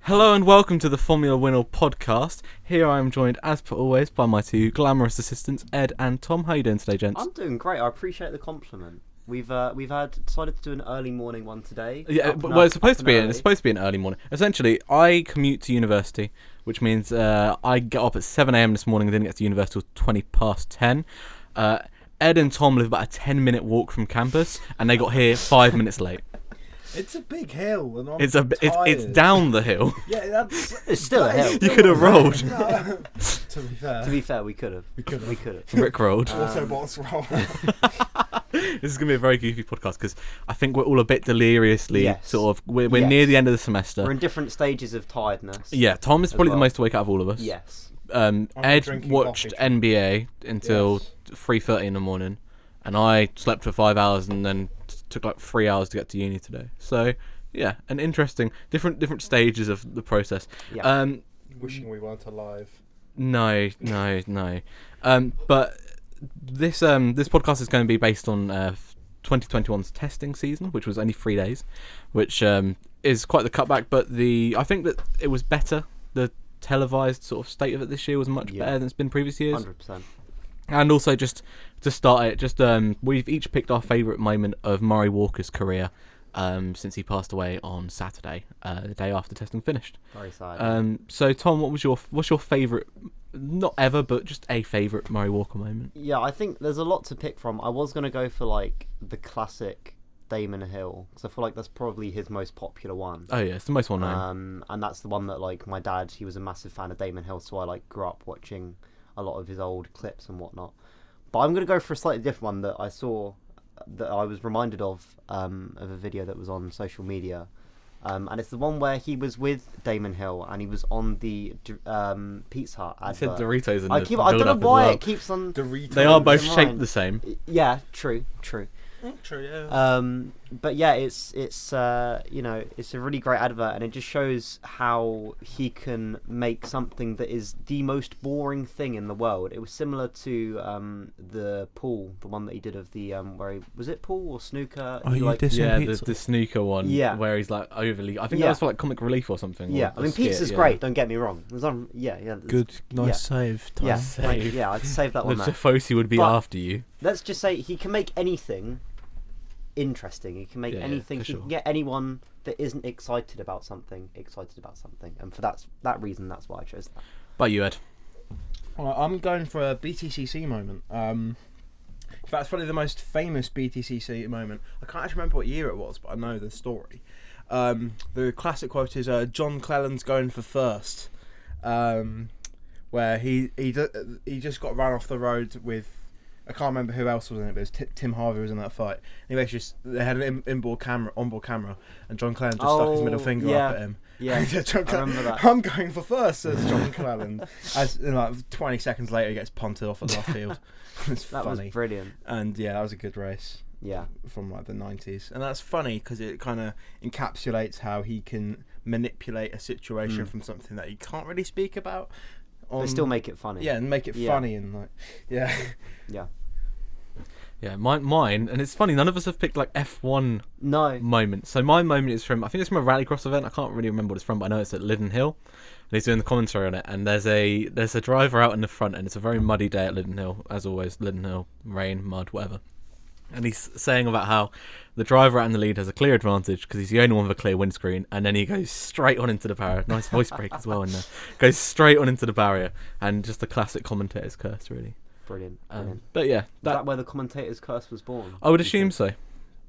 Hello and welcome to the Formula WINOL podcast. Here I am joined, as per always, by my two glamorous assistants, Ed and Tom. How are you doing today, gents? I'm doing great. I appreciate the compliment. We've decided to do an early morning one today. Yeah, well, it's supposed to be an early morning. Essentially, I commute to university, which means I get up at 7 a.m. this morning and didn't get to university till 20 past 10. Ed and Tom live about a 10-minute walk from campus, and they got here 5 minutes late. It's a big hill, and I'm It's down the hill. Yeah, It's still a hill. You could have rolled. To be fair, we could have. Rick rolled. Autobots roll. This is going to be a very goofy podcast because I think we're all a bit deliriously we're near the end of the semester. We're in different stages of tiredness. Yeah, Tom is probably the most awake out of all of us. Yes. Ed watched NBA until 3:30 in the morning, and I slept for 5 hours and then took like 3 hours to get to uni today. So yeah, an interesting different stages of the process. Yeah. Wishing we weren't alive. No. But this podcast is going to be based on 2021's testing season, which was only 3 days, which is quite the cutback. But I think that it was better. The televised sort of state of it this year was much better than it's been previous years. 100%. And also, just to start it, we've each picked our favourite moment of Murray Walker's career since he passed away on Saturday, the day after testing finished. Very sad. So, Tom, what's your favourite, not ever, but just a favourite Murray Walker moment? Yeah, I think there's a lot to pick from. I was going to go for, like, the classic Damon Hill, because I feel like that's probably his most popular one. Oh, yeah, it's the most well known. And that's the one that, like, my dad, he was a massive fan of Damon Hill, so I, like, grew up watching a lot of his old clips and whatnot. But I'm going to go for a slightly different one that I saw, that I was reminded of a video that was on social media. And it's the one where he was with Damon Hill and he was on the Pizza Hut advert. I said Doritos in I don't know why it keeps on... Doritos. They are both shaped the same. Yeah, true. True, yeah. But yeah, it's it's a really great advert, and it just shows how he can make something that is the most boring thing in the world. It was similar to the pool, the one that he did of the was it pool or snooker? The snooker one. Yeah, where he's like overly. I think that was for like comic relief or something. Yeah, I mean, pizza's great. Don't get me wrong. It was on. Good, nice save. I'd save that one. The Fosi would be after you. Let's just say he can make anything interesting. He can make anything. He can get anyone that isn't excited about something, and for that reason, that's why I chose that. By you, Ed. Well, I'm going for a BTCC moment. That's probably the most famous BTCC moment. I can't actually remember what year it was, but I know the story. The classic quote is John Cleland's going for first, where he just got run off the road with. I can't remember who else was in it, but it was Tim Harvey was in that fight. Anyway, they had an onboard camera, and John Cleland just stuck his middle finger up at him. Yeah, I remember that. I'm going for first, says John Cleland. As like 20 seconds later, he gets punted off at left field. That was brilliant. And yeah, that was a good race. Yeah, from like the 90s, and that's funny because it kind of encapsulates how he can manipulate a situation from something that he can't really speak about. But still make it funny. Yeah, and make it funny and like, yeah. Yeah, mine, and it's funny, none of us have picked like F1 moments. So my moment is I think it's from a rallycross event. I can't really remember what it's from, but I know it's at Liddon Hill. And he's doing the commentary on it, and there's a driver out in the front, and it's a very muddy day at Liddon Hill, as always. Liddon Hill, rain, mud, whatever. And he's saying about how the driver out in the lead has a clear advantage because he's the only one with a clear windscreen, and then he goes straight on into the barrier. Nice voice break as well in there. Goes straight on into the barrier, and just a classic commentator's curse, really. Brilliant. But yeah, is that where the commentator's curse was born? I would assume so,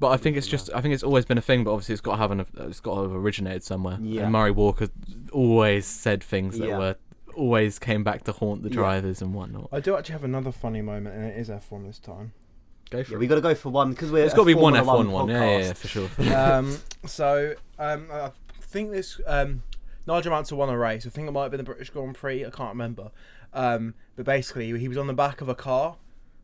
but I think it's always been a thing. But obviously, it's got to have originated somewhere. Yeah. And Murray Walker always said things that always came back to haunt the drivers and whatnot. I do actually have another funny moment, and it is F1 this time. Go for it. We got to go for one because there's got to be one F1 one. Yeah, for sure. So I think this Nigel Mansell won a race. I think it might have been the British Grand Prix. I can't remember. But basically, he was on the back of a car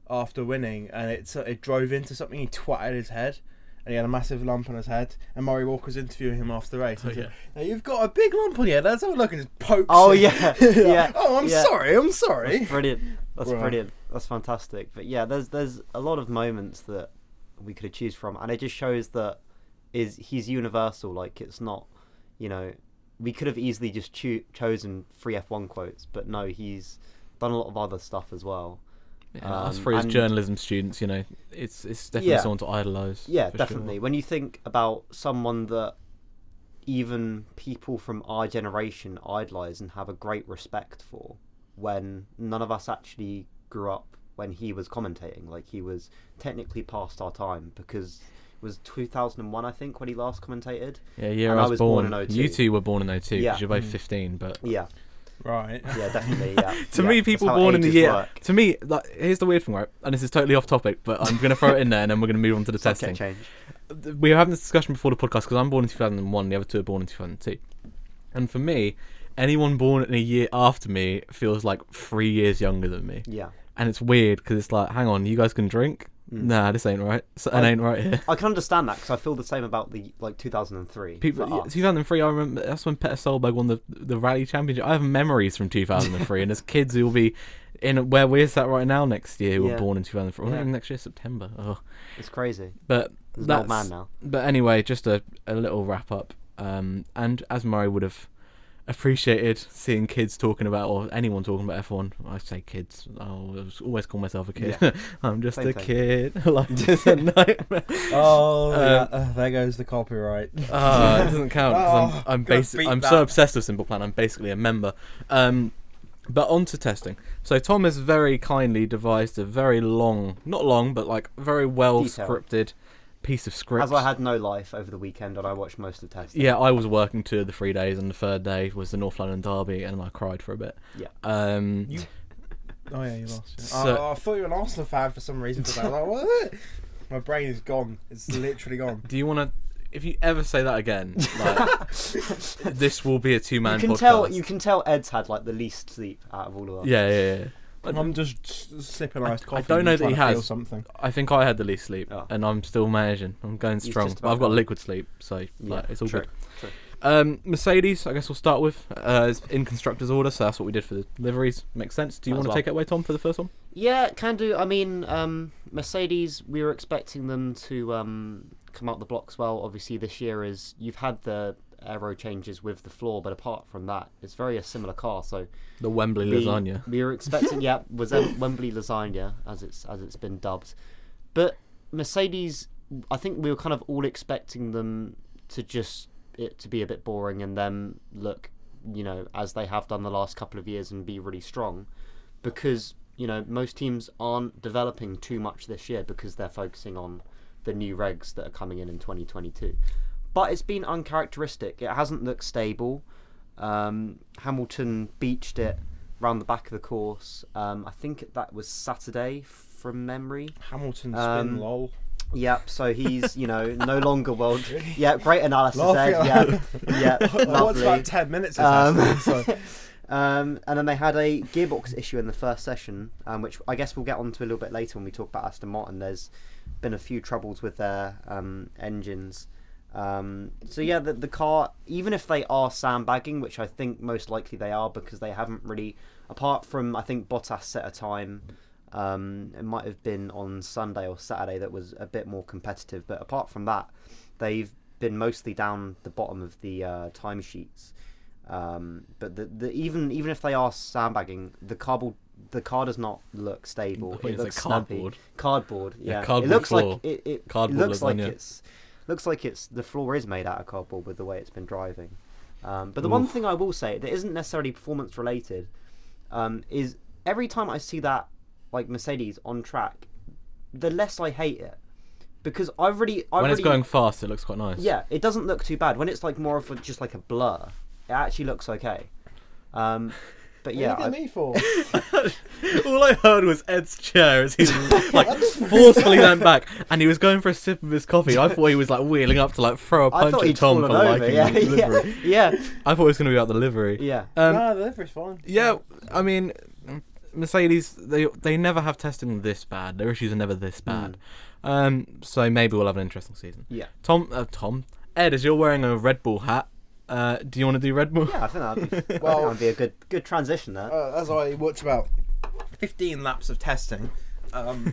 after winning, and it drove into something. He twatted his head, and he had a massive lump on his head. And Murray Walker's interviewing him after the race. He said, "Now you've got a big lump on your head. Let's have a look." And just pokes. Oh him. yeah. Oh, I'm sorry. That's brilliant. Brilliant. That's fantastic. But yeah, there's a lot of moments that we could choose from, and it just shows that he's universal. Like, it's not, we could have easily just chosen 3 F1 quotes, but no, he's done a lot of other stuff as well. Yeah, us three as journalism students, it's definitely someone to idolise. Yeah, definitely. Sure. When you think about someone that even people from our generation idolise and have a great respect for, when none of us actually grew up when he was commentating, like he was technically past our time, because it was 2001, I think, when he last commentated. Yeah, I was born in 02. You two were born in 02 because you're both 15, but... Yeah. Right. Yeah, definitely, yeah. To me, people born in the year... Work. To me, here's the weird thing, right? And this is totally off topic, but I'm going to throw it in there and then we're going to move on to the testing. Change. We were having this discussion before the podcast because I'm born in 2001, the other two are born in 2002. And for me, anyone born in a year after me feels like 3 years younger than me. Yeah. And it's weird because it's like, hang on, you guys can drink? Nah, this ain't right. It ain't right here. I can understand that because I feel the same about 2003. 2003, I remember that's when Peter Solberg won the rally championship. I have memories from 2003, and there's kids who will be in where we're sat right now next year who were born in 2003. Or next year, September. Oh, it's crazy. But there's an old man now. But anyway, just a little wrap up. And as Murray would have appreciated seeing kids talking about, or anyone talking about F1. I say kids. I always call myself a kid. Yeah. I'm just a kid. Like, it's a nightmare. There goes the copyright. It doesn't count because I'm so obsessed with Simple Plan. I'm basically a member. But on to testing. So Tom has very kindly devised a very long, not long, but like very well scripted piece of script. As I had no life over the weekend and I watched most of the testing. Yeah, I was working 2 of the 3 days, and the third day was the North London Derby, and I cried for a bit. Yeah. You lost. Yeah. So, I thought you were an Arsenal fan for some reason. I was like, what? My brain is gone. It's literally gone. Do you want to? If you ever say that again, like, this will be a 2-man podcast. You can tell Ed's had like the least sleep out of all of us. Yeah. I'm just sipping iced coffee. I don't know that he has. Something. I think I had the least sleep, and I'm still managing. I'm going strong. But I've got liquid sleep, so it's all good. True. Mercedes, I guess we'll start with in constructors' order. So that's what we did for the liveries. Makes sense. Do you want to take it away, Tom, for the first one? Yeah, can do. I mean, Mercedes, we were expecting them to come out the blocks well. Obviously, this year you've had the aero changes with the floor, but apart from that, it's very a similar car. So the Wembley lasagna. We were expecting, was Wembley lasagna as it's been dubbed. But Mercedes, I think we were kind of all expecting them to to be a bit boring and then look, as they have done the last couple of years and be really strong, because most teams aren't developing too much this year because they're focusing on the new regs that are coming in 2022. But it's been uncharacteristic. It hasn't looked stable. Hamilton beached it round the back of the course. I think that was Saturday from memory. Hamilton spin, lol. Yep, so he's, no longer world. Yeah, great analysis, Ed. Yeah, I watched about 10 minutes of that. So. And then they had a gearbox issue in the first session, which I guess we'll get onto a little bit later when we talk about Aston Martin. There's been a few troubles with their engines. So yeah, the car, even if they are sandbagging, which I think most likely they are, because they haven't really, apart from I think Bottas set a time, it might have been on Sunday or Saturday that was a bit more competitive, but apart from that, they've been mostly down the bottom of the timesheets. But the even if they are sandbagging, the car does not look stable. It looks cardboard. Cardboard, yeah. Cardboard it looks floor. like it cardboard looks lasagna. like looks like the floor is made out of cardboard with the way it's been driving. But the one thing I will say that isn't necessarily performance related is every time I see that like Mercedes on track, the less I hate it, because when it's going fast, it looks quite nice. Yeah, it doesn't look too bad. When it's like more of just like a blur, it actually looks okay. But yeah, what are you me for? All I heard was Ed's chair as he like forcefully leant back, and he was going for a sip of his coffee. I thought he was like wheeling up to like throw a punch at Tom for liking the livery. Yeah. I thought it was going to be about the livery. Yeah. No, the livery's fine. Yeah, I mean, Mercedes, they never have testing this bad. Their issues are never this bad. So maybe we'll have an interesting season. Yeah. Tom, Ed, as you're wearing a Red Bull hat, do you want to do Red Bull? Yeah, I think that'd be a good transition there. As I watched about 15 laps of testing. Probably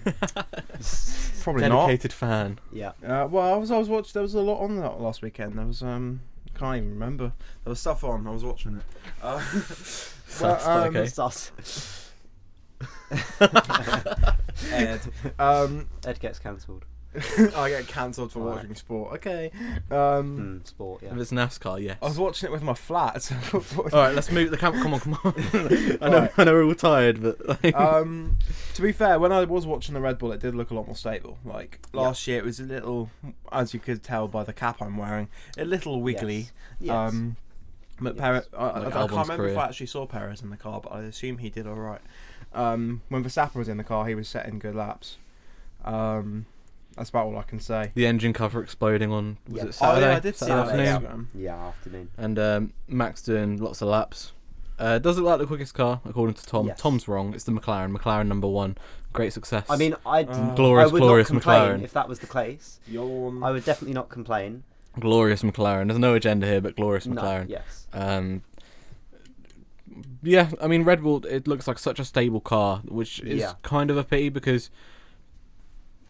Dedicated fan. Yeah. Well, I was watching. There was a lot on that last weekend. There was Can't even remember. There was stuff on. I was watching it. Okay. Sus. Ed. Ed gets cancelled. I get cancelled for watching sport. Okay. Sport, yeah. If it's NASCAR, yes. I was watching it with my flat. So All right, let's move the camera. Come on. I know we're all tired, but to be fair, when I was watching the Red Bull, it did look a lot more stable. Like last year, it was a little, as you could tell by the cap I'm wearing, a little wiggly. Yes. But Yes. Perez, I Like can't Albon's remember if career. I actually saw Perez in the car, but I assume he did all right. When Verstappen was in the car, he was setting good laps. That's about all I can say. the engine cover exploding on was Yeah. it Saturday? Oh yeah, I did see that on Saturday Instagram. Yeah, afternoon. And Max doing lots of laps. Does look like the quickest car according to Tom. Yes. Tom's wrong. It's the McLaren. McLaren number 1. Great success. I mean, glorious, I would glorious not complain McLaren. if that was the case. Yawn. I would definitely not complain. Glorious McLaren. There's no agenda here, but glorious No, McLaren. yes. Yeah, I mean Red Bull. It looks like such a stable car, which is kind of a pity because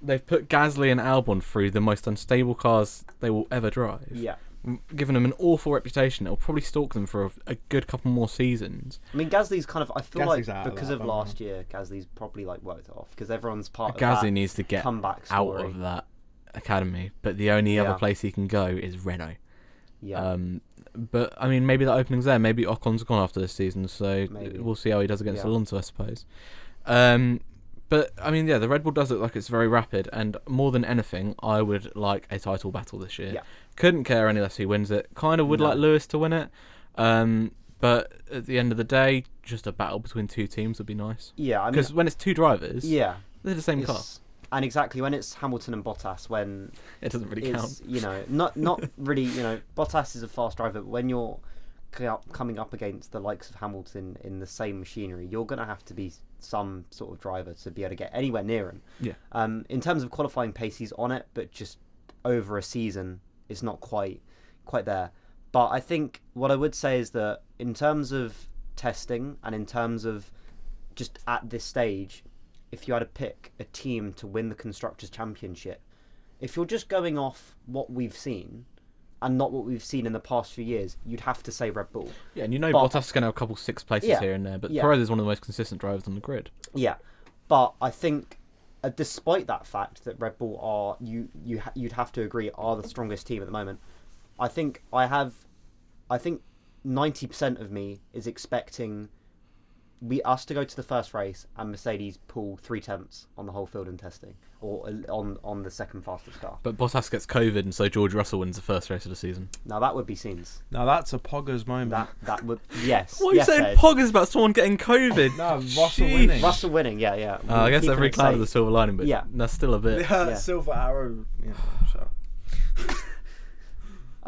they've put Gasly and Albon through the most unstable cars they will ever drive. Yeah. Given them an awful reputation. It'll probably stalk them for a good couple more seasons. I mean, Gasly's kind of. I feel Gasly's like out of because that, of last year, Gasly's probably like worked it off because everyone's part of Gasly that needs to get comeback out story. of that academy, but the only other place he can go is Renault. Yeah. But I mean, maybe that opening's there. Maybe Ocon's gone after this season, so Maybe. we'll see how he does against Yeah. Alonso, I suppose. But I mean, yeah, the Red Bull does look like it's very rapid, and more than anything, I would like a title battle this year. Yeah. Couldn't care any less who wins it. Kind of would No. like Lewis to win it, but at the end of the day, just a battle between two teams would be nice. Yeah, I mean, Because when it's two drivers, yeah, they're the same car. and exactly when it's Hamilton and Bottas, when It doesn't really count. it's not really Bottas is a fast driver, but when you're coming up against the likes of Hamilton in the same machinery, you're going to have to be some sort of driver to be able to get anywhere near him. Yeah. In terms of qualifying pace, he's on it, but just over a season, it's not quite there. But I think what I would say is that in terms of testing and in terms of just at this stage, if you had to pick a team to win the Constructors' Championship, if you're just going off what we've seen and not what we've seen in the past few years, you'd have to say Red Bull. Yeah, and But- Bottas is going to have a couple six places Yeah, here and there, but yeah. Perez is one of the most consistent drivers on the grid. Yeah, but I think despite that fact that Red Bull are you'd have to agree are the strongest team at the moment. I think 90% of me is expecting us to go to the first race and Mercedes pull 3/10 on the whole field in testing or on the second fastest car. But Bottas gets COVID, and so George Russell wins the first race of the season. Now that would be scenes. Now that's a Poggers moment. That would yes. What are you yes, saying Ed. poggers about someone getting COVID? No, Russell Jeez. winning. Russell winning, yeah. I guess Keeping every it cloud safe. is a silver lining, but Yeah. that's still a bit. Yeah. Silver arrow. Yeah, so.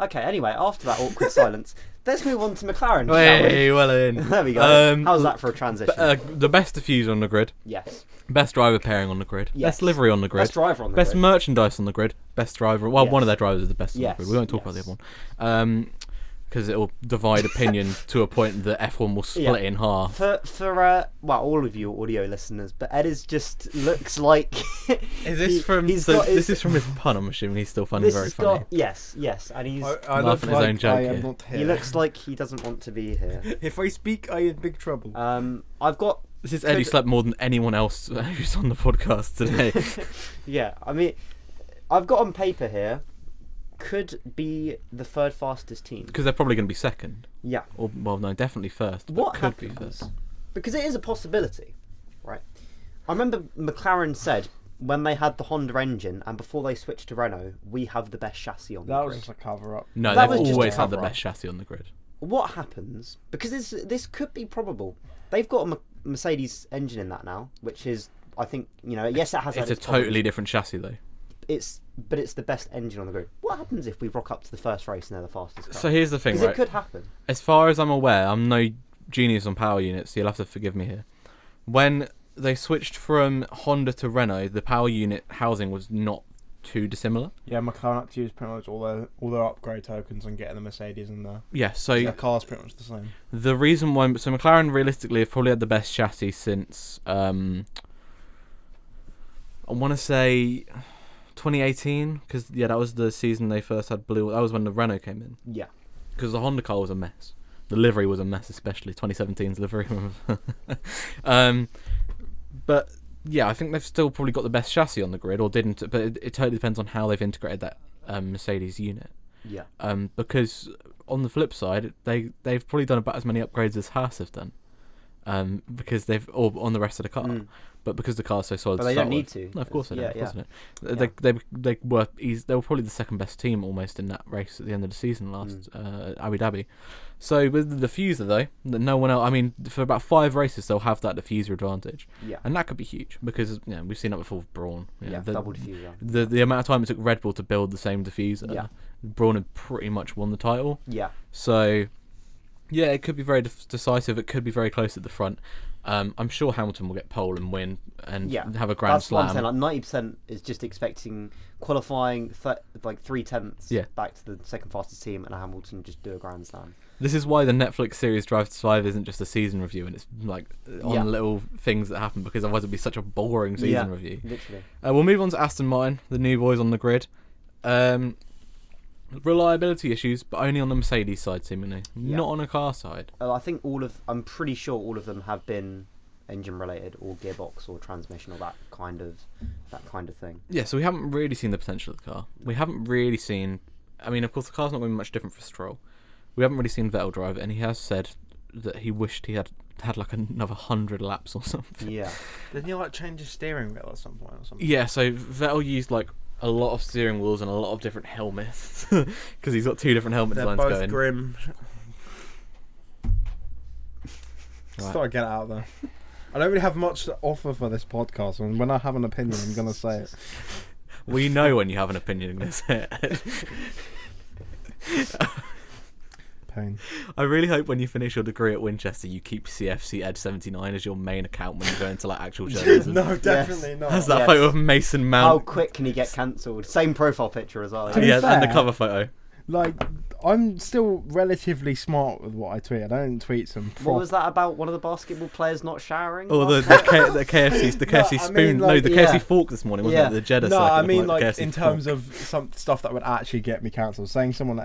Okay, anyway, after that awkward silence, let's move on to McLaren. shall we? Hey, well in. There we go. How's that for a transition? The best diffuser on the grid, Yes. best driver pairing on the grid, Yes. best livery on the grid, Best driver on the best grid. merchandise on the grid, best driver. Well, one of Yes. their drivers is the best on Yes, the grid. We won't talk about the yes. other one. Because it will divide opinion to a point that F1 will split in half. For all of you audio listeners, but Ed is just looks like. Is this from? he's So got this his- is from his pun. I'm assuming he's still finding This very has funny. got yes, and he's. I look Laughing his like own joke I am here. not here. He looks like he doesn't want to be here. If I speak, I in big trouble. I've got. This is Eddie slept more than anyone else who's on the podcast today. Yeah, I mean, I've got on paper here. Could be the third fastest team. Because they're probably going to be second. Yeah. Or, well, no, definitely first. But What could be happens? first. Because it is a possibility, right? I remember McLaren said when they had the Honda engine and before they switched to Renault, we have the best chassis on the That was grid. just a cover up. No, That they've was just a always had the cover-up. best chassis on the grid. What happens? Because this could be probable. They've got a Mercedes engine in that now, which is, I think, yes, it has. It's had a its problems. totally different chassis, though. But it's the best engine on the grid. What happens if we rock up to the first race and they're the fastest car? So here's the thing, Because right? it could happen. As far as I'm aware, I'm no genius on power units, so you'll have to forgive me here. When they switched from Honda to Renault, the power unit housing was not too dissimilar. Yeah, McLaren had to use pretty much all their upgrade tokens and getting the Mercedes in there. Yeah, so Their car's pretty much the same. the reason why... So McLaren, realistically, have probably had the best chassis since... I want to say 2018, because, yeah, that was the season they first had blue. That was when the Renault came in. Yeah. because the Honda car was a mess. The livery was a mess, especially 2017's livery. But yeah, I think they've still probably got the best chassis on the grid, or didn't. But it totally depends on how they've integrated that Mercedes unit. Yeah. Because on the flip side, they've probably done about as many upgrades as Haas have done. Because they've all on the rest of the car, but because the car's so solid, but they don't need to. No, of course they don't. Of course they don't. Yeah. They were probably the second best team almost in that race at the end of the season last Abu Dhabi. So with the diffuser though, that no one else. I mean, for about 5 races they'll have that diffuser advantage, and that could be huge because we've seen that before with Brawn. Double diffuser. The amount of time it took Red Bull to build the same diffuser, Brawn had pretty much won the title. Yeah. So. Yeah, it could be very decisive. It could be very close at the front. I'm sure Hamilton will get pole and win and have a grand slam. That's what I'm saying. Like 90% is just expecting qualifying like 3/10 back to the second fastest team, and Hamilton just do a grand slam. This is why the Netflix series Drive to Survive isn't just a season review, and it's like on little things that happen, because otherwise it'd be such a boring season review. Literally. We'll move on to Aston Martin, the new boys on the grid. Reliability issues, but only on the Mercedes side, seemingly, not on a car side. I'm pretty sure all of them have been engine related, or gearbox, or transmission, or that kind of thing. Yeah, so we haven't really seen the potential of the car. We haven't really seen. I mean, of course, the car's not going to be much different for Stroll. We haven't really seen Vettel drive it, and he has said that he wished he had like another 100 laps or something. Yeah. Didn't he like change his steering wheel at some point or something? Yeah, so Vettel used like a lot of steering wheels and a lot of different helmets because he's got 2 different helmet They're designs both going. grim. Just Right. thought I'd get it out there. I don't really have much to offer for this podcast, and when I have an opinion, I'm gonna say it. We know when you have an opinion, I'm going to say it. Pain. I really hope when you finish your degree at Winchester, you keep CFC Edge 79 as your main account when you go into like actual journalism. No, definitely not. That's that photo of Mason Mount. How quick can he get cancelled? Same profile picture as well. To be Yeah, and the fair, cover photo. Like, I'm still relatively smart with what I tweet. I don't tweet some. What was that about? One of the basketball players not showering? Or the KFC I spoon. mean, like, the KFC fork this morning, wasn't it? The Jeddah No, circuit I of, mean the like KFC in fork. terms of some stuff that would actually get me cancelled. Saying someone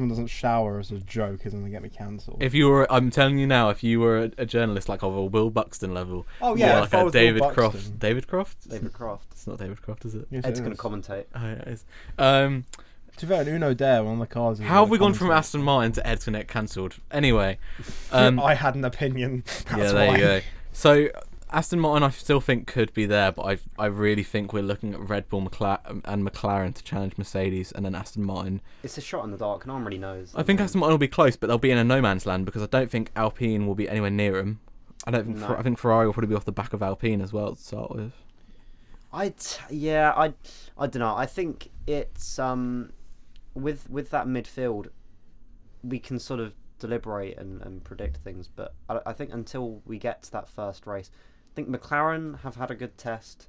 doesn't shower as a joke isn't gonna get me cancelled. If you were, I'm telling you now, if you were a journalist like of a Will Buxton level, Oh yeah, or like if I a was David Will Croft. Buxton. David Croft? David Croft. It's not David Croft, is it? Yes, Ed's it going to is. commentate. Oh, yeah, it is. To be fair, Uno Dare, one of the cars. How have we gone from Aston Martin to Ed's going to get cancelled? Anyway, I had an opinion. That's there why. you go. So Aston Martin, I still think could be there, but I really think we're looking at Red Bull and McLaren to challenge Mercedes, and then Aston Martin. It's a shot in the dark. No one really knows. I think Aston Martin will be close, but they'll be in a no man's land because I don't think Alpine will be anywhere near them. I don't think. No. I think Ferrari will probably be off the back of Alpine as well to start with. I don't know. I think it's with that midfield, we can sort of deliberate and predict things, but I think until we get to that first race, I think McLaren have had a good test.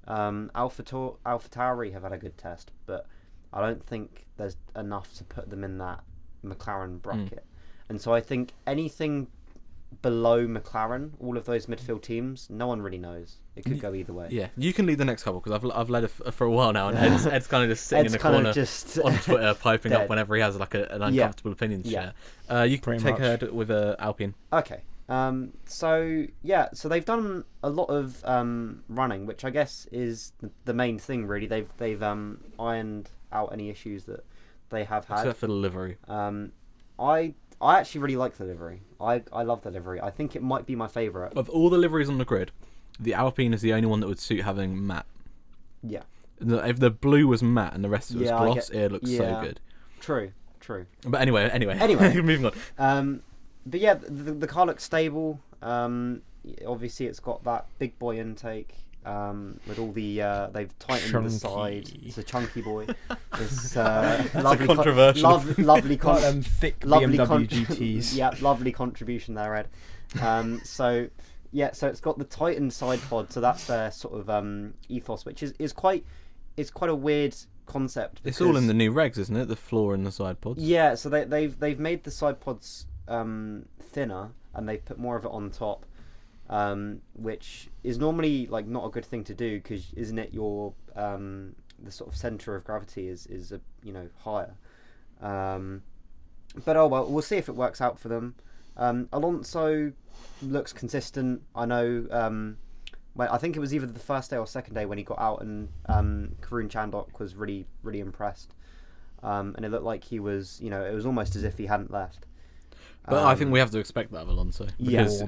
AlphaTauri have had a good test, but I don't think there's enough to put them in that McLaren bracket. And so I think anything below McLaren, all of those midfield teams, no one really knows. It could go either way. Yeah, you can lead the next couple because I've led for a while now, and Ed's kind of just sitting in the kind corner of just on Twitter, piping dead. up whenever he has like an uncomfortable opinion to share. You can Pretty take much. her with Alpine. Okay. So they've done a lot of running, which I guess is the main thing really. They've ironed out any issues that they have had. Except for the livery. I actually really like the livery. I love the livery. I think it might be my favourite. Of all the liveries on the grid, the Alpine is the only one that would suit having matte. Yeah. If the blue was matte and the rest of it was Yeah, gloss, it looks so good. True. But anyway, moving on. But yeah, the car looks stable. Obviously, it's got that big boy intake. With all the they've tightened the side. It's a chunky boy. It's lovely, controversial. lovely, Got them thick lovely BMW GTs. Yeah, lovely contribution there, Ed. So it's got the tightened side pod. So that's their sort of ethos, which is quite a weird concept. It's all in the new regs, isn't it? The floor and the side pods. Yeah, so they've made the side pods thinner, and they've put more of it on top. Which is normally like not a good thing to do, because isn't it your the sort of center of gravity is higher, But oh well, we'll see if it works out for them. Alonso looks consistent. I know. I think it was either the first day or second day when he got out, and Karun Chandhok was really, really impressed. And it looked like he was, it was almost as if he hadn't left. But I think we have to expect that of Alonso because,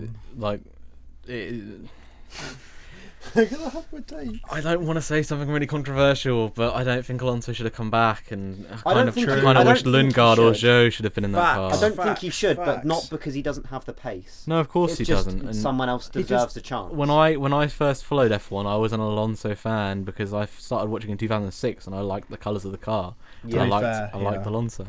I don't want to say something really controversial, but I don't think Alonso should have come back, and I kind of wish Lundgaard or Zhou should have been in that car. I don't think he should, but not because he doesn't have the pace. No, of course he doesn't. And someone else deserves a chance. When I first followed F1, I was an Alonso fan because I started watching in 2006, and I liked the colours of the car. Yeah, I liked Alonso,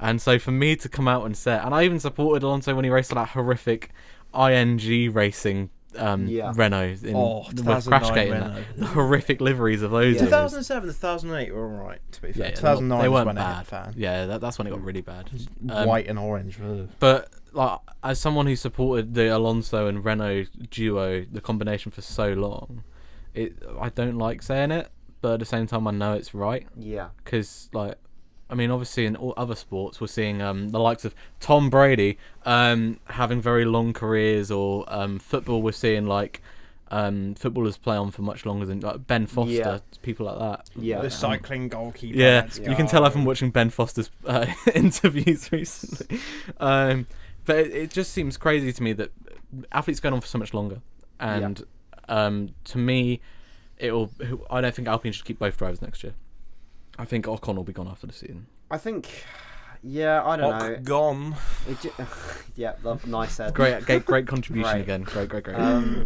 and so for me to come out and say, and I even supported Alonso when he raced that horrific ING racing. Renault with Crashgate and the horrific liveries of those. 2007, 2008 were all right. To be fair, 2009 they weren't when bad. Fan. Yeah, that's when it got really bad. White and orange. But like, as someone who supported the Alonso and Renault duo, the combination for so long, I don't like saying it, but at the same time, I know it's right. Yeah. Because obviously in all other sports, we're seeing the likes of Tom Brady having very long careers, or football, we're seeing footballers play on for much longer than Ben Foster, people like that. Yeah, the cycling goalkeeper. Yeah, you can tell I've been watching Ben Foster's interviews recently. But it just seems crazy to me that athletes going on for so much longer, and to me, I don't think Alpine should keep both drivers next year. I think Ocon will be gone after the season. I think, I don't know. Gone. Nice said. Great contribution again. Great.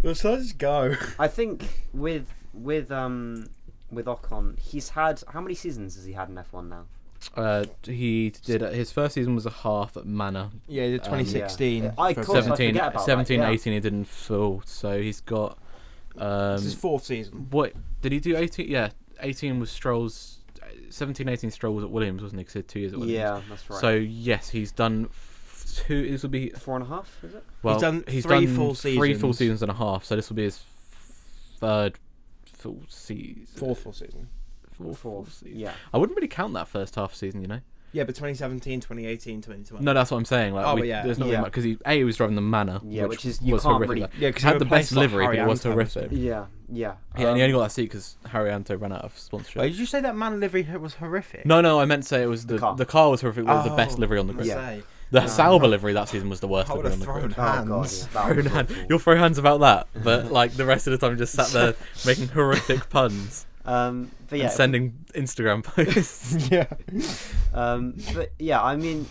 Let's just go. I think with Ocon, he's had, how many seasons has he had in F1 now? He did his first season was a half at Manor. Yeah, he did 2016. 17, 18 he did in full. So he's got. This is his fourth season. What did he do? 18. Yeah, 18 was Stroll's. 17, 18 Stroll was at Williams, wasn't he? Because he had 2 years at Williams. Yeah, that's right. So yes, he's done 2. This will be 4.5. Is it? Well, he's done 3 full seasons. 3 full seasons and a half. So this will be his 3rd full season. 4th full season. 4th full season. Yeah. I wouldn't really count that first half season, Yeah, but 2017, 2018, 2020. No, that's what I'm saying. There's not really much because he was driving the Manor, which was horrific. Really, because he had the best livery, but it was horrific. Yeah. And he only got that seat because Harrianto ran out of sponsorship. Wait, did you say that Manor livery was horrific? No, I meant to say it was the car was horrific. It was the best livery on the grid. Yeah. The Sauber livery that season was the worst livery on the grid. You'll throw hands about that, but the rest of the time you just sat there making horrific puns. And sending Instagram posts.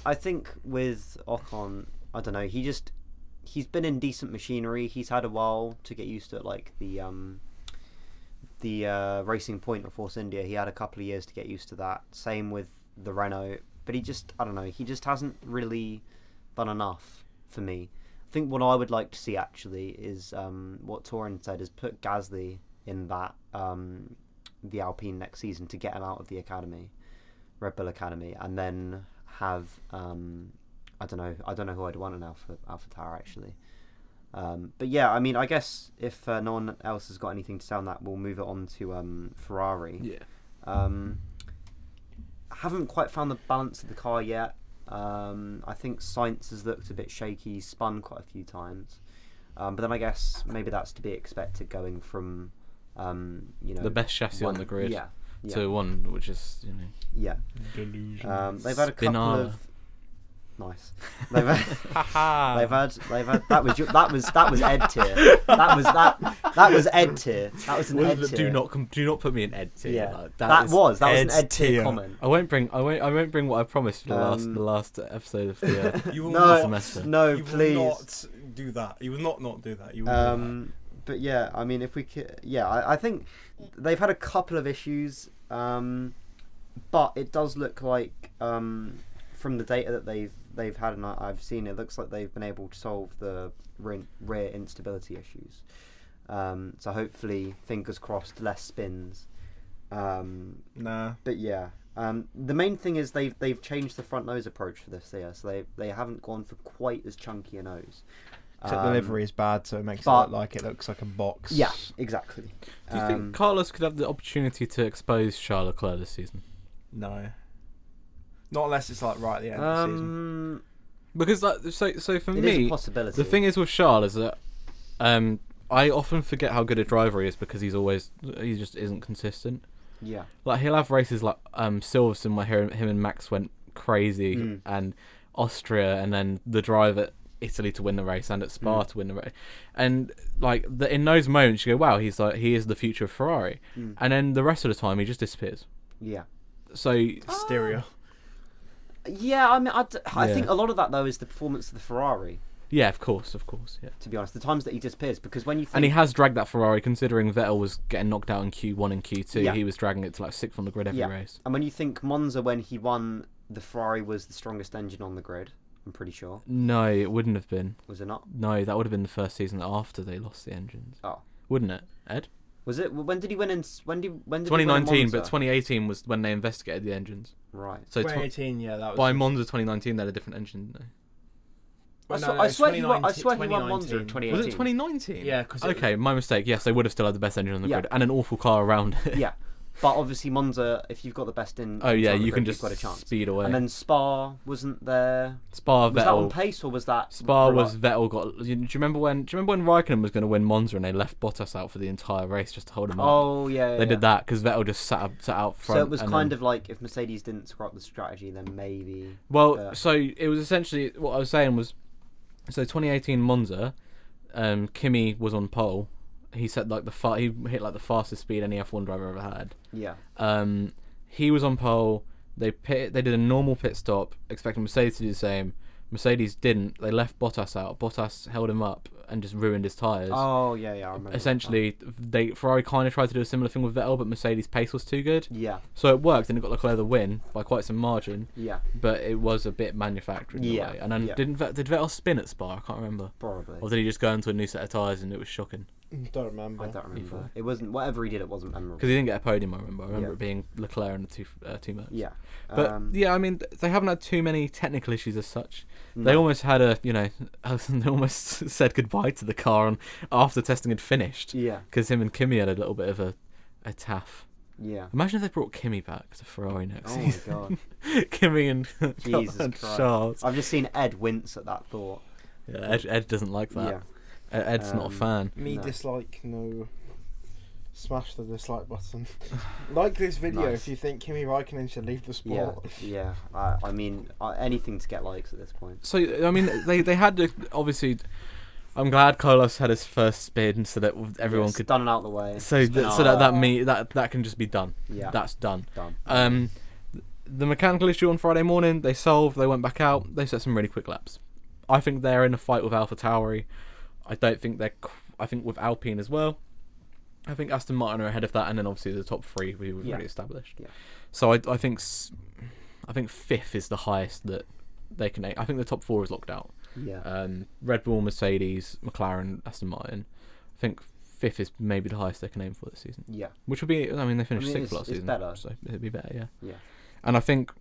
I think with Ocon, I don't know. He's been in decent machinery. He's had a while to get used to it, the Racing Point of Force India. He had a couple of years to get used to that. Same with the Renault, but he just hasn't really done enough for me. I think what I would like to see actually is what Torin said, is put Gasly in that. The Alpine next season to get him out of the academy, Red Bull Academy, and then have I don't know who I'd want in Alpha Tower actually. But yeah, I guess if no one else has got anything to say on that, we'll move it on to Ferrari. Yeah. Haven't quite found the balance of the car yet. I think Sainz has looked a bit shaky. He's spun quite a few times, but then I guess maybe that's to be expected going from. The best chassis on the grid to one which is delusions. They've had a couple of nice. They've had that was Ed tier. That was Ed tier. That was an Ed tier. Do not put me in Ed tier. Yeah, that was an Ed tier comment. I won't bring what I promised for the last episode of the you will semester. No, you please. Will not do that. You will not do that. You will do that. But yeah, if we could, I think they've had a couple of issues, but it does look like from the data that they've had, and I've seen, it looks like they've been able to solve the rear instability issues. So hopefully, fingers crossed, less spins. But yeah, the main thing is they've changed the front nose approach for this year, so they haven't gone for quite as chunky a nose. Except the livery is bad, so it makes it look like it looks like a box. Yeah, exactly. Do you think Carlos could have the opportunity to expose Charles Leclerc this season? No. Not unless it's like right at the end of the season. Because so for It is me, a possibility. the thing is with Charles is that I often forget how good a driver he is because he just isn't consistent. Yeah. Like he'll have races like Silverstone where him and Max went crazy, and Austria, and then the drive at Italy to win the race, and at Spa to win the race, and like in those moments you go, wow, he is the future of Ferrari, and then the rest of the time he just disappears. Yeah. So Stereo. Yeah, I mean, I think a lot of that though is the performance of the Ferrari. yeah, of course, yeah. To be honest, the times that he disappears, because when you think, And he has dragged that Ferrari, considering Vettel was getting knocked out in Q1 and Q2. Yeah. He was dragging it to like 6th on the grid every race. And when you think Monza, when he won, the Ferrari was the strongest engine on the grid. I'm pretty sure. No, it wouldn't have been. Was it not? No, that would have been the first season after they lost the engines. Oh. Wouldn't it, Ed? Was it? When did he win? When did he win 2019, Monza? but 2018 was when they investigated the engines. Right. So 2018, yeah, that was. by Monza 2019, they had a different engine, didn't they? I swear he won Monza in 2018. Was it 2019? Yeah, because okay, my mistake. Yes, they would have still had the best engine on the Yeah. grid and an awful car around it. Yeah, but obviously Monza, if you've got the best in, Oh yeah, on the you grid, can just you've got a chance. speed away. And then Spa wasn't there. Spa, Was that on Vettel. pace or was that Spa was Vettel got. Do you remember when Raikkonen was going to win Monza and they left Bottas out for the entire race just to hold him up? Oh yeah. They did that because Vettel just sat out front. So it was and kind then, of like if Mercedes didn't screw up the strategy, then maybe. Well, so it was essentially what I was saying was, so 2018 Monza, Kimi was on pole. He said like he hit like the fastest speed any F1 driver ever had. Yeah. He was on pole. They did a normal pit stop, expecting Mercedes to do the same. Mercedes didn't. They left Bottas out. Bottas held him up and just ruined his tyres. Oh yeah, I remember. Essentially, Ferrari kind of tried to do a similar thing with Vettel, but Mercedes' pace was too good. Yeah. So it worked, and it got Leclerc the win by quite some margin. Yeah. But it was a bit manufactured in a way. And then did Vettel spin at Spa? I can't remember. Probably. Or did he just go into a new set of tyres and it was shocking? Don't remember. I don't remember. It wasn't. Whatever he did, it wasn't memorable. Because he didn't get a podium. I remember it being Leclerc and the two Mercs. Yeah. But yeah, I mean, they haven't had too many technical issues as such. No. They almost had they almost said goodbye to the car after testing had finished. Yeah. Because him and Kimi had a little bit of a taff. Yeah. Imagine if they brought Kimi back to Ferrari next season. Oh my god. Kimi and Jesus Christ. Charles. I've just seen Ed wince at that thought. Yeah, Ed doesn't like that. Yeah. Ed's not a fan. Dislike, no. Smash the dislike button. Like this video Nice. if you think Kimi Raikkonen should leave the sport. Yeah. I mean, anything to get likes at this point. So I mean, they had to obviously. I'm glad Carlos had his first spin so that everyone could done and out the way. So that can just be done. Yeah. That's done. Done. The mechanical issue on Friday morning they solved. They went back out. They set some really quick laps. I think they're in a fight with AlphaTauri. I don't think they're. I think with Alpine as well. I think Aston Martin are ahead of that, and then obviously the top three we've already established. Yeah. So I think fifth is the highest that they can. I think the top four is locked out. Yeah. Red Bull, Mercedes, McLaren, Aston Martin. I think fifth is maybe the highest they can aim for this season. Yeah. Which would be. I mean, they finished sixth last it's season. Better. So it'd be better. Yeah. Yeah. And I think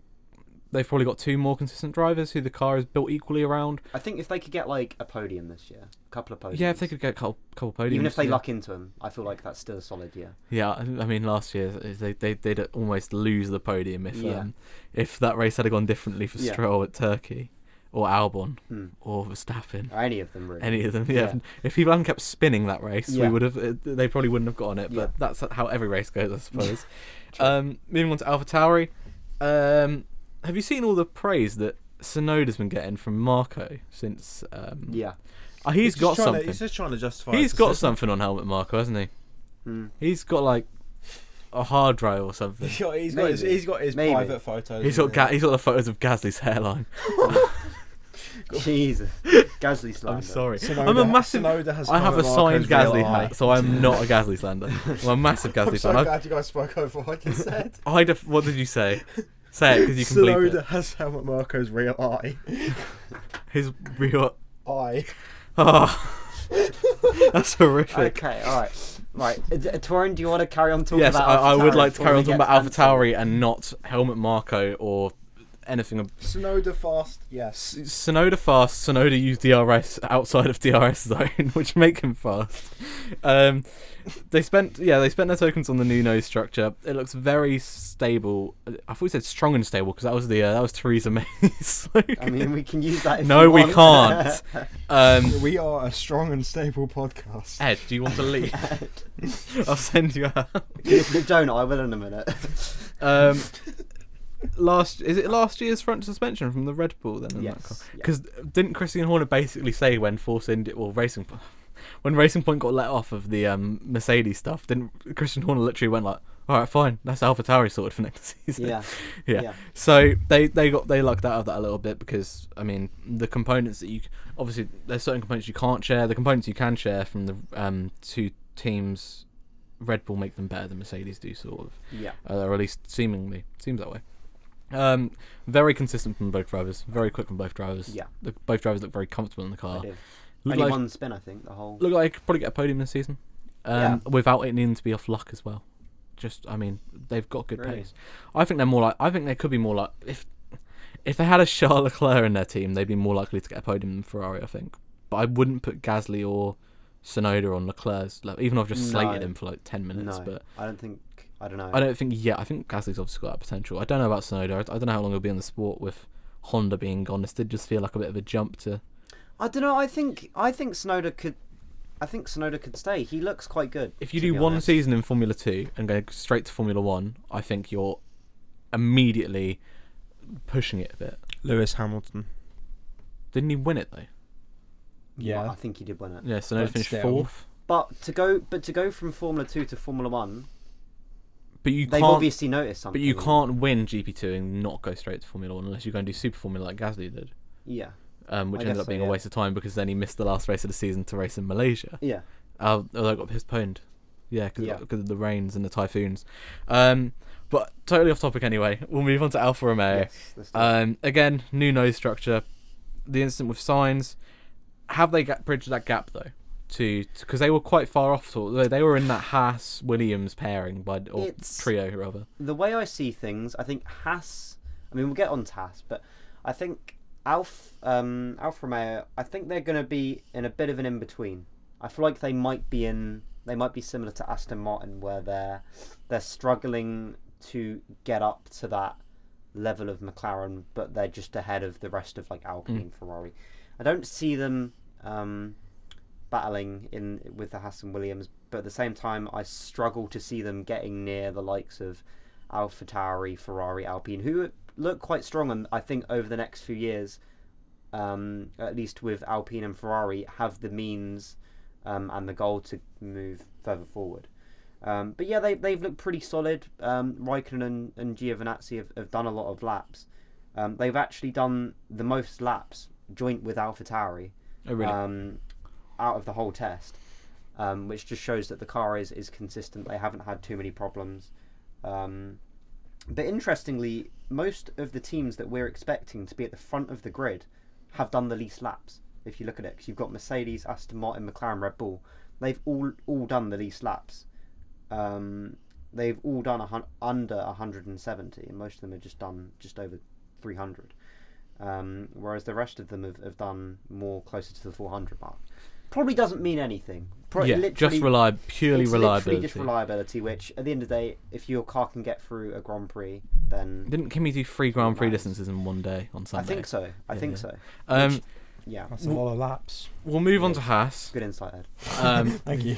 they've probably got two more consistent drivers who the car is built equally around. I think if they could get like a podium this year, a couple of podiums. Yeah, if they could get a couple podiums. Even if they luck into them, I feel like that's still a solid year. Yeah, I mean last year they'd almost lose the podium if that race had gone differently for Stroll at Turkey, or Albon, or Verstappen. Or any of them really. Any of them, yeah. If people hadn't kept spinning that race, we would have. They probably wouldn't have gotten it. But that's how every race goes, I suppose. Moving on to AlphaTauri. Have you seen all the praise that Tsunoda's been getting from Marco since? He's got something. He's just trying to justify. He's got something on helmet Marco, hasn't he? He's got like a hard drive or something. He's got his private photos. He's got the photos of Gasly's hairline. Jesus, Gasly slander. I'm sorry. Tsunoda, I'm a massive. I have a signed Gasly hat, so I'm not a Gasly slander. I'm a massive Gasly I'm so fan. glad you guys spoke over what you said. What did you say? Say it because you can bleep Tsunoda it. has Helmut Marko's real eye. His real eye. Oh, that's horrific. Okay, all right. Right, Torin, do you want to carry on talking Yes, about I would AlphaTauri like to carry on before talking we about get to AlphaTauri and not Helmut Marko or anything. Tsunoda fast, yes. Tsunoda fast. Tsunoda used DRS outside of DRS zone, which make him fast. They spent their tokens on the new nose structure. It looks very stable. I thought we said strong and stable because that was Theresa May's. I mean, we can use that. If No, you we want. can't. We are a strong and stable podcast. Ed, do you want to leave? I'll send you out. If you don't, I will in a minute. Last year's front suspension from the Red Bull then? Yes. Because didn't Christian Horner basically say when Racing Point got let off of the Mercedes stuff, didn't Christian Horner literally went like, all right, fine, that's AlphaTauri sorted for next season. Yeah. So they lucked out of that a little bit because I mean the components that obviously there's certain components you can't share. The components you can share from the two teams, Red Bull make them better than Mercedes do, sort of. Yeah. Or at least seems that way. Very consistent from both drivers. Very quick from both drivers. Yeah. Both drivers look very comfortable in the car. They do. Only one spin, I think. Look like they could probably get a podium this season. Without it needing to be off luck as well. They've got good pace. I think they could be more like if they had a Charles Leclerc in their team, they'd be more likely to get a podium than Ferrari, I think. But I wouldn't put Gasly or Tsunoda on Leclerc's level, even though I've just slated him for like 10 minutes. No, but I don't think. I don't know. I think Gasly's obviously got that potential. I don't know about Tsunoda. I don't know how long he'll be in the sport with Honda being gone. This did just feel like a bit of a jump to. I don't know. I think Tsunoda could. I think Tsunoda could stay. He looks quite good. If you do one season in Formula 2 and go straight to Formula 1, I think you're immediately pushing it a bit. Lewis Hamilton. Didn't he win it though? Yeah, I think he did win it. Yeah, Tsunoda finished 4th. But to go from Formula 2 to Formula 1. But they've obviously noticed something. But you can't win GP2 and not go straight to Formula 1 unless you're going to do Super Formula like Gasly did. Yeah. Which ended up being a waste of time because then he missed the last race of the season to race in Malaysia. Yeah. Although I got postponed. Yeah, because of the rains and the typhoons. But totally off topic anyway. We'll move on to Alfa Romeo. Yes, again, new nose structure. The incident with Sainz. Have they bridged that gap though? Because they were quite far off. They were in that Haas-Williams pairing trio rather. The way I see things, I think Haas. I mean, we'll get on to Haas, but I think Alfa Romeo. I think they're going to be in a bit of an in between. I feel like they might be similar to Aston Martin, where they're struggling to get up to that level of McLaren, but they're just ahead of the rest of like Alpine and Ferrari. I don't see them battling with the Haas and Williams, but at the same time I struggle to see them getting near the likes of AlphaTauri, Ferrari, Alpine, who look quite strong, and I think over the next few years, at least with Alpine and Ferrari, have the means and the goal to move further forward. But yeah, they've looked pretty solid. Raikkonen and Giovinazzi have done a lot of laps. They've actually done the most laps joint with AlphaTauri. Oh, really? Out of the whole test, which just shows that the car is consistent. They haven't had too many problems. But interestingly, most of the teams that we're expecting to be at the front of the grid have done the least laps. If you look at it, because you've got Mercedes, Aston Martin, McLaren, Red Bull, they've all done the least laps. They've all done under 170, and most of them have just done just over 300. Whereas the rest of them have done more closer to the 400 mark. Probably doesn't mean anything. Just purely reliability. Just reliability, which at the end of the day, if your car can get through a Grand Prix, then... Didn't Kimi do 3 Grand Prix distances in one day on Sunday? I think so. Yeah. That's a lot of laps. We'll move on to Haas. Good insight, Ed. Thank you.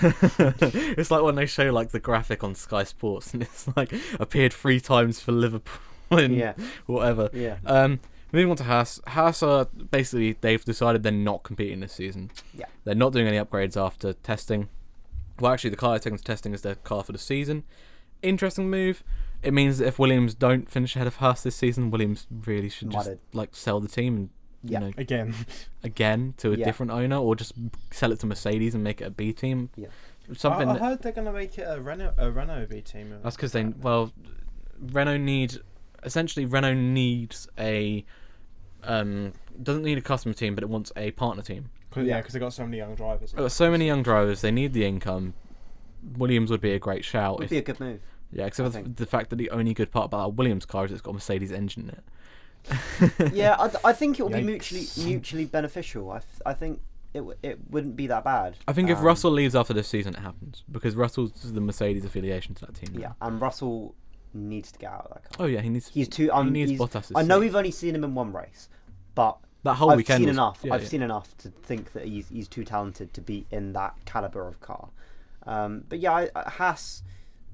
It's like when they show like the graphic on Sky Sports and it's like appeared 3 times for Liverpool and whatever. Yeah. Moving on to Haas. Haas are basically, they've decided they're not competing this season. Yeah. They're not doing any upgrades after testing. Well, actually, the car they're taking to testing is their car for the season. Interesting move. It means that if Williams don't finish ahead of Haas this season, Williams really should just sell the team and again to a different owner, or just sell it to Mercedes and make it a B team. Yeah. I heard they're going to make it a Renault B team. That's because Renault needs a doesn't need a customer team, but it wants a partner team. Yeah, because they've got so many young drivers. They've got so many young drivers. They need the income. Williams would be a great shout. Would be a good move. Yeah, except for the fact that the only good part about that Williams car is it's got a Mercedes engine in it. Yeah, I think it will be mutually beneficial. I think it wouldn't be that bad. I think if Russell leaves after this season, it happens because Russell's the Mercedes affiliation to that team. Now. Yeah, and Russell needs to get out of that car. Oh yeah, he needs. He's too. He needs Bottas. I know we've only seen him in one race, but that whole weekend seen enough. I've seen enough to think that he's too talented to be in that caliber of car. But yeah, Haas.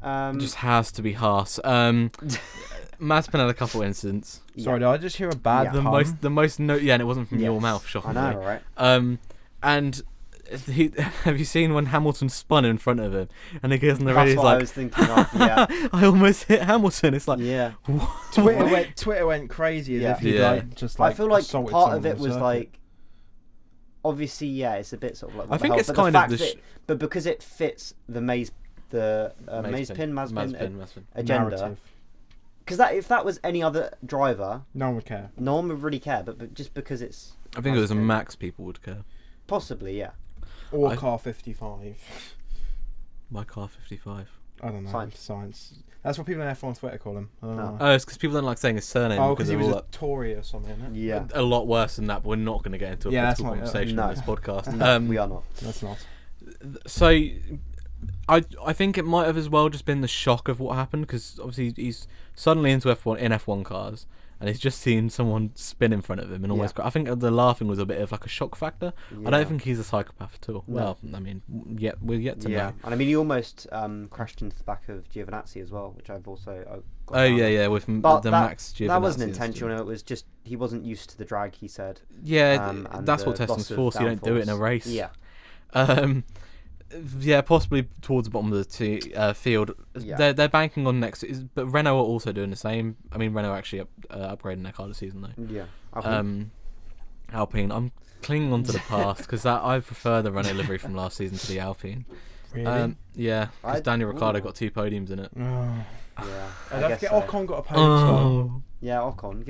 Just has to be Haas. Mazepin had a couple incidents. Sorry, did I just hear a bad pun? And it wasn't from your mouth, shockingly. I know, right? And have you seen when Hamilton spun in front of him and he goes on the radio? That's what I was thinking of. Yeah, I almost hit Hamilton. It's like Twitter went crazy. As if he I feel like part of it was like. Obviously, it's a bit sort of like. I think it's kind of but because it fits the Mazepin agenda. Because if that was any other driver, no one would care. No one would really care, but just because it's. I think it was a Max, people would care. Possibly, yeah. Or car 55. My car 55. I don't know. Science. That's what people on F1 Twitter call him. Oh, it's because people don't like saying his surname. Oh, because he was a Tory or something. Isn't it? Yeah. A lot worse than that, but we're not going to get into a political conversation on this podcast. No, we are not. That's not. So, I think it might have as well just been the shock of what happened, because obviously he's suddenly into F1 cars, and he's just seen someone spin in front of him and almost. I think the laughing was a bit of like a shock factor. Yeah. I don't think he's a psychopath at all. No. Well, I mean, we're yet to know. And I mean, he almost crashed into the back of Giovinazzi as well, which I've also. With the Max Giovinazzi. That wasn't intentional. It was just he wasn't used to the drag. He said. Yeah, that's what testing's for. So you don't do it in a race. Yeah. Possibly towards the bottom of the field. Yeah. They're banking on next, but Renault are also doing the same. I mean, Renault actually upgrading their car this season though. Yeah. Alpine. I'm clinging on to the past because I prefer the Renault livery from last season to the Alpine. Really? Because Daniel Ricciardo got 2 podiums in it. Yeah. I don't forget Ocon got a podium. Yeah, Ocon.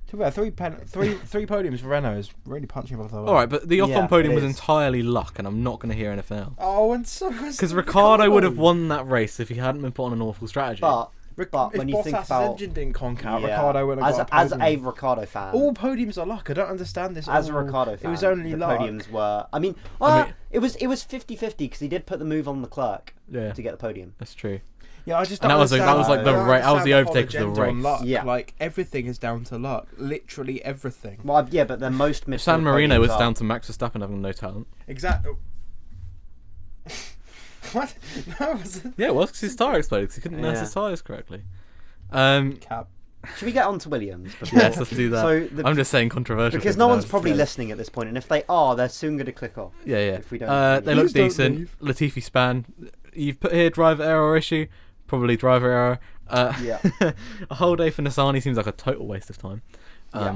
Three podiums for Renault is really punching above the weight. All right, but the Ocon podium was entirely luck, and I'm not going to hear anything else. Oh, and so because Ricciardo would have won that race if he hadn't been put on an awful strategy. But when you think about engine didn't conk out, Ricciardo would have got a as podium. a Ricciardo fan, all podiums are luck. I don't understand this. As a Ricciardo fan, it was only the luck. Podiums were. It was 50-50 because he did put the move on Leclerc to get the podium. That's true. Yeah, I just don't understand. That was like the race. That was the overtake of the race. Luck. Yeah, like everything is down to luck. Literally everything. Well, yeah, but the most missed. San Marino was down to Max Verstappen having no talent. Exactly. What? No, it wasn't. Yeah, it was because his tyre exploded because he couldn't nurse his tyres correctly. Cap. Should we get on to Williams? Yes, let's do that. I'm just saying controversial. Because no one's probably listening at this point, and if they are, they're soon going to click off. Yeah. If we don't, they look decent. Latifi span. You've put here driver error issue. Probably driver error. A whole day for Nissany seems like a total waste of time.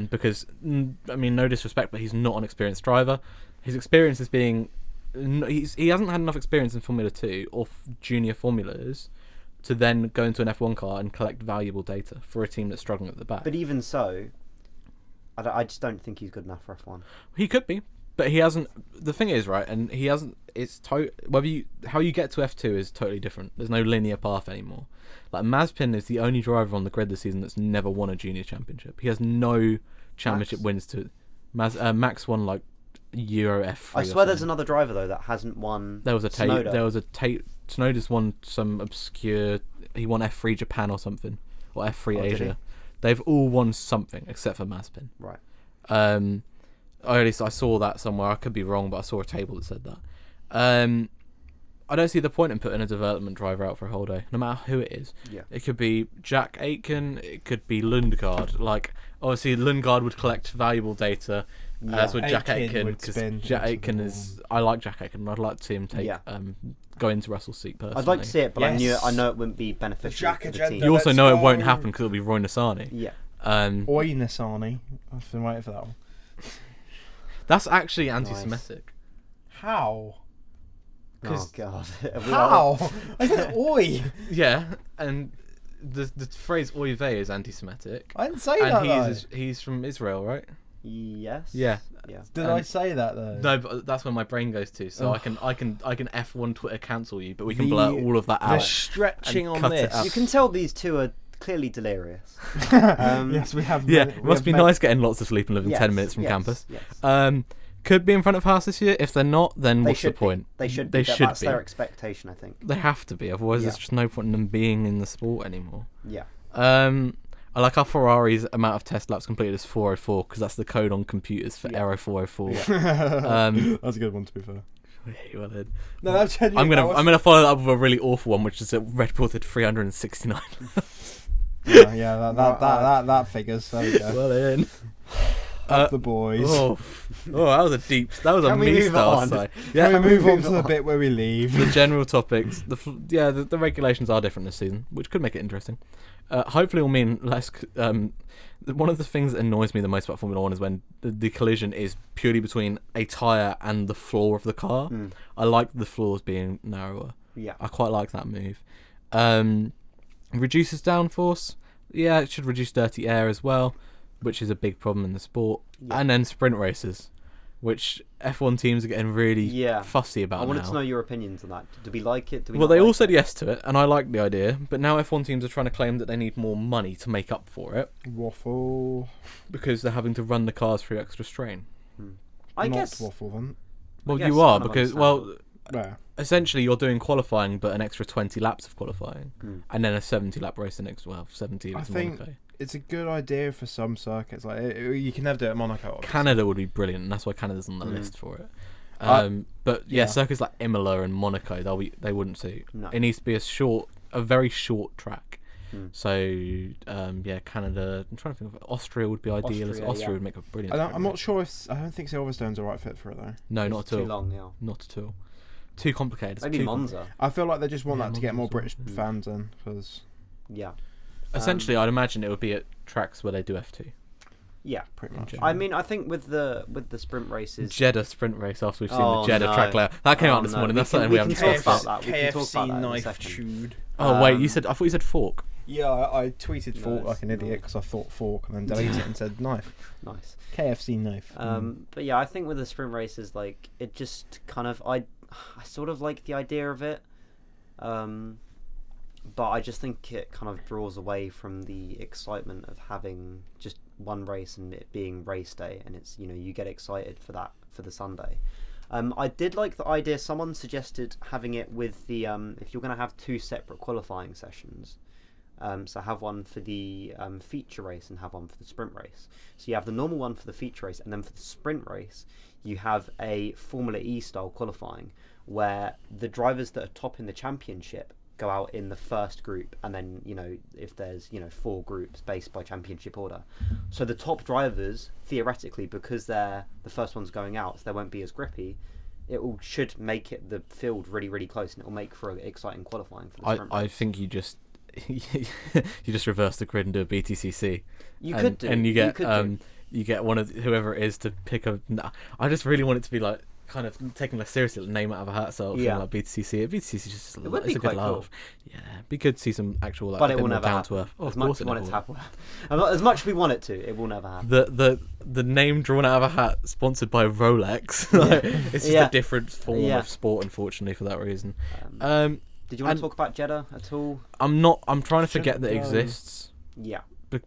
Because, I mean, no disrespect, but he's not an experienced driver. His experience is being... He hasn't had enough experience in Formula 2 or junior formulas to then go into an F1 car and collect valuable data for a team that's struggling at the back. But even so, I just don't think he's good enough for F1. He could be, but he hasn't. The thing is, right, and he hasn't. It's how you get to F2 is totally different. There's no linear path anymore. Like Mazepin is the only driver on the grid this season that's never won a junior championship. He has no championship wins to. Max won like Euro F3. I swear, there's another driver though that hasn't won. There was a Tate. There was a Tate. Tsunoda's won some obscure. He won F3 Japan or something, or F3 Asia. They've all won something except for Mazepin. Right. At least I saw that somewhere. I could be wrong, but I saw a table that said that. I don't see the point in putting a development driver out for a whole day, no matter who it is. Yeah. It could be Jack Aitken. It could be Lundgaard. Like, obviously, Lundgaard would collect valuable data, as would Jack Aitken, because Jack Aitken is. I like Jack Aitken. I'd like to see him go into Russell's seat personally. I'd like to see it, but I know it wouldn't be beneficial for the team. You also know it won't happen because it'll be Roy Nissany. Yeah. Oi Nissany. I've been waiting for that one. That's actually anti-Semitic. How? Oh God! How? I said oi. Yeah, and the phrase "oy vey" is anti-Semitic. I didn't say that. And he's from Israel, right? Yes. Yeah. Did I say that though? No, but that's where my brain goes to. So I can F1 Twitter cancel you, but we can blur all of that out. The stretching on cut it this. out. You can tell these two are clearly delirious. Yes, we have. Yeah, it must be nice getting lots of sleep and living 10 minutes from campus. Yes. Could be in front of house this year. If they're not, then what's the point? They should be. That's their expectation, I think. They have to be. Otherwise, there's just no point in them being in the sport anymore. Yeah. I like how Ferrari's amount of test laps completed is 404 because that's the code on computers for Aero 404. That's a good one, to be fair. Well, No, that's genuine. I'm gonna follow that up with a really awful one, which is that Red Bull did 369. that figures. There we go. Well in. Up the boys. Oh, that was a me style side. Yeah, can we move on to the bit where we leave? The general topics. The regulations are different this season, which could make it interesting. Hopefully, it'll mean less. One of the things that annoys me the most about Formula One is when the collision is purely between a tyre and the floor of the car. I like the floors being narrower. Yeah. I quite like that move. Reduces downforce. Yeah, it should reduce dirty air as well, which is a big problem in the sport. Yeah. And then sprint races, which F1 teams are getting really fussy about now. I wanted to know your opinions on that. Do we like it? Well, they all said yes to it, and I like the idea, but now F1 teams are trying to claim that they need more money to make up for it. Waffle. Because they're having to run the cars through extra strain. I guess. Waffle, then. Well, you are, because, essentially you're doing qualifying, but an extra 20 laps of qualifying, and then a 70-lap race the next, 70 I think Monaco. It's a good idea for some circuits. Like you can never do it at Monaco. Obviously. Canada would be brilliant, and that's why Canada's on the list for it. But circuits like Imola and Monaco, they wouldn't suit. No. It needs to be a very short track. So Canada. I'm trying to think of Austria would be ideal. Austria would make a brilliant. I'm not sure if I don't think Silverstone's the right fit for it though. No, not at all. Too long, Not at all. Too complicated. Maybe Monza. I feel like they just want that to get more British fans in, because. Yeah. Essentially, I'd imagine it would be at tracks where they do F2. Yeah, pretty much. I mean, I think with the sprint races, Jeddah sprint race. After we've seen the Jeddah track layout, that came out this morning. That's something we haven't talked about. KFC knife chewed. Oh wait, I thought you said fork. Yeah, I tweeted fork like an idiot because I thought fork and then deleted it and said knife. Nice. KFC knife. But yeah, I think with the sprint races, like it just kind of I sort of like the idea of it. But I just think it kind of draws away from the excitement of having just one race and it being race day, and it's you get excited for that for the Sunday. I did like the idea. Someone suggested having it with the if you're going to have two separate qualifying sessions, so have one for the feature race and have one for the sprint race. So you have the normal one for the feature race, and then for the sprint race you have a Formula E style qualifying where the drivers that are top in the championship go out in the first group, and then if there's 4 groups based by championship order, so the top drivers theoretically, because they're the first ones going out, so they won't be as grippy, should make it the field really really close, and it will make for exciting qualifying for the sprint race. I think you just reverse the grid and do a BTCC. You get one of whoever it is to pick a. I just really want it to be like kind of taken less seriously, name out of a hat, so like BTCC. BTCC is just it's a good laugh. Cool. Yeah, it'd be good to see some actual but it will never down to earth. As much as we want it to, it will never happen. The name drawn out of a hat, sponsored by Rolex. It's just a different form of sport, unfortunately, for that reason. Did you want to talk about Jeddah at all? I'm trying to forget that it exists. Yeah.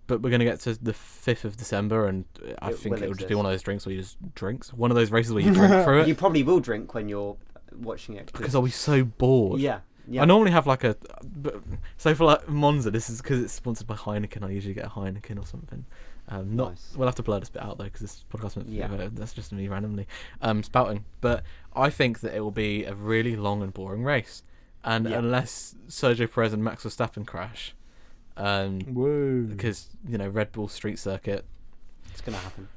But we're going to get to the 5th of December, and I think it'll just be one of those drinks where you just drinks. One of those races where you drink through it. You probably will drink when you're watching it. Because I'll be so bored. Yeah. I normally have so for like Monza, this is because it's sponsored by Heineken. I usually get a Heineken or something. Nice. We'll have to blur this bit out though, because this podcast that's just me randomly spouting. But I think that it will be a really long and boring race, and unless Sergio Perez and Max Verstappen crash. Because Red Bull street circuit, it's gonna happen.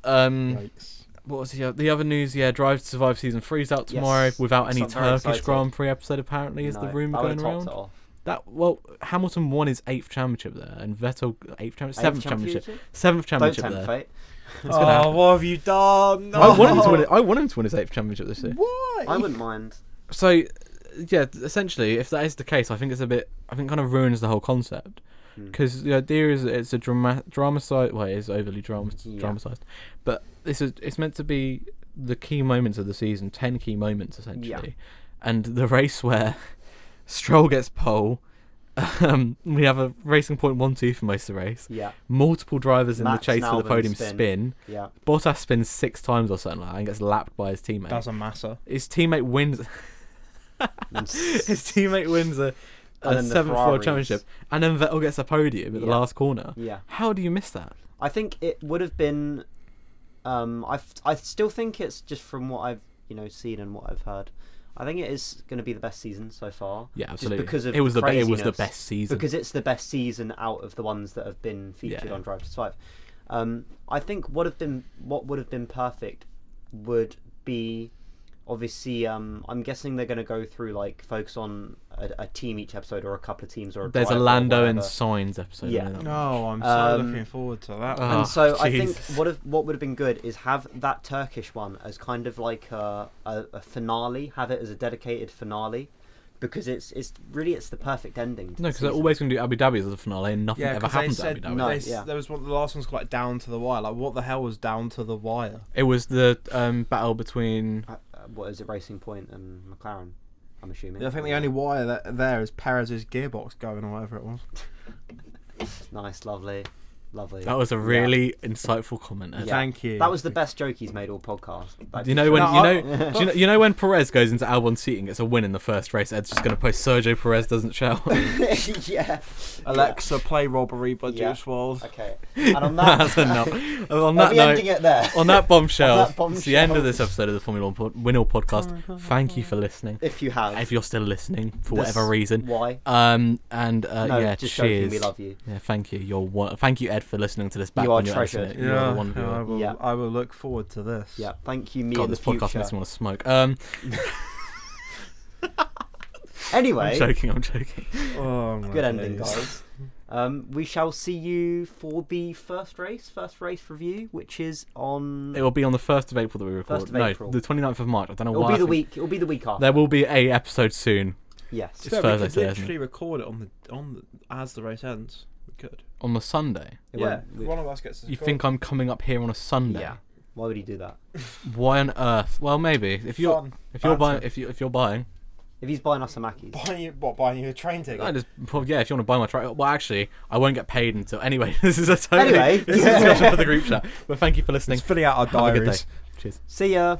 Yikes. What was the other news? Drive to Survive season 3 is out tomorrow without any Turkish Grand Prix episode. Apparently, is the rumour going around. Hamilton won his 8th championship there, and Vettel 7th championship there. Fate. What have you done? No. I want him to win his 8th championship this year. Why? I wouldn't mind. So. Yeah, essentially, if that is the case, I think kind of ruins the whole concept. because the idea is that it's a dramatized. Well, it is overly dramatized, but it's meant to be the key moments of the season, 10 key moments essentially, and the race where Stroll gets pole. We have a Racing Point 1-2 for most of the race. Yeah. Multiple drivers in Max the chase and for the Albon podium spin. spin. Yeah. Bottas spins 6 times or something like that and gets lapped by his teammate. Doesn't matter. His teammate wins. His teammate wins a 7th World Championship, and then Vettel gets a podium at the last corner. Yeah. How do you miss that? I think it would have been. I still think it's just from what I've seen and what I've heard. I think it is going to be the best season so far. Yeah, absolutely. Just because of it was the craziness, best season because it's the best season out of the ones that have been featured on Drive to Survive. I think what would have been perfect would be, obviously, I'm guessing they're going to go through focus on a team each episode or a couple of teams or there's a Lando and Sainz episode. Yeah. No, I'm so looking forward to that. And so I think what would have been good is have that Turkish one as kind of like a finale, have it as a dedicated finale, because it's the perfect ending. No, because they're always going to do Abu Dhabi as a finale, and nothing ever happens at Abu Dhabi. No, there was one. The last one's quite down to the wire. Like, what the hell was down to the wire? It was the battle between. What is it? Racing Point and McLaren, I'm assuming. Yeah, I think the only wire there is Perez's gearbox going, or whatever it was. Nice, lovely. That was a really insightful comment. Yeah. Thank you. That was the best joke he's made all podcast. You know when Perez goes into Albon's seat and gets a win in the first race, Ed's just going to post Sergio Perez doesn't shout. Yeah. Alexa, play Robbery by Juice WRLD. Okay. And on that, that's enough. On that note, ending it there. On that bombshell, On it's the end of this episode of the Formula One WINOL podcast. Thank you for listening. If you have, if you're still listening for whatever reason, why? Just joking, cheers. we love you. Yeah, thank you. Thank you, Ed, for listening to this back. You are when you're treasure. editing it. You're the one viewer. I will look forward to this. Yeah, thank you. God, in this the podcast future. makes me want to smoke. Anyway, I'm joking. Oh, my good ending, days. guys. We shall see you for the first race review, which is on. It will be on the 1st of April that we record. 1st of April. The 29th of March. I don't know It'll why. It will be the week after. There will be a episode soon. Yes. It's We Thursday could today, isn't literally record it on the as the race ends. We could. On the Sunday. One of us gets to You record. think I'm coming up here on a Sunday? Yeah. Why would he do that? Why on earth? Well, maybe if you're Fun. buying Banter. if you're buying. If he's buying us a Mackie. Buying you a train ticket? If you want to buy my track. Well, actually, I won't get paid until. Anyway, this is a Anyway, this is a discussion for the group chat. But thank you for listening. It's filling out our Have a good diaries. day. Cheers. See ya.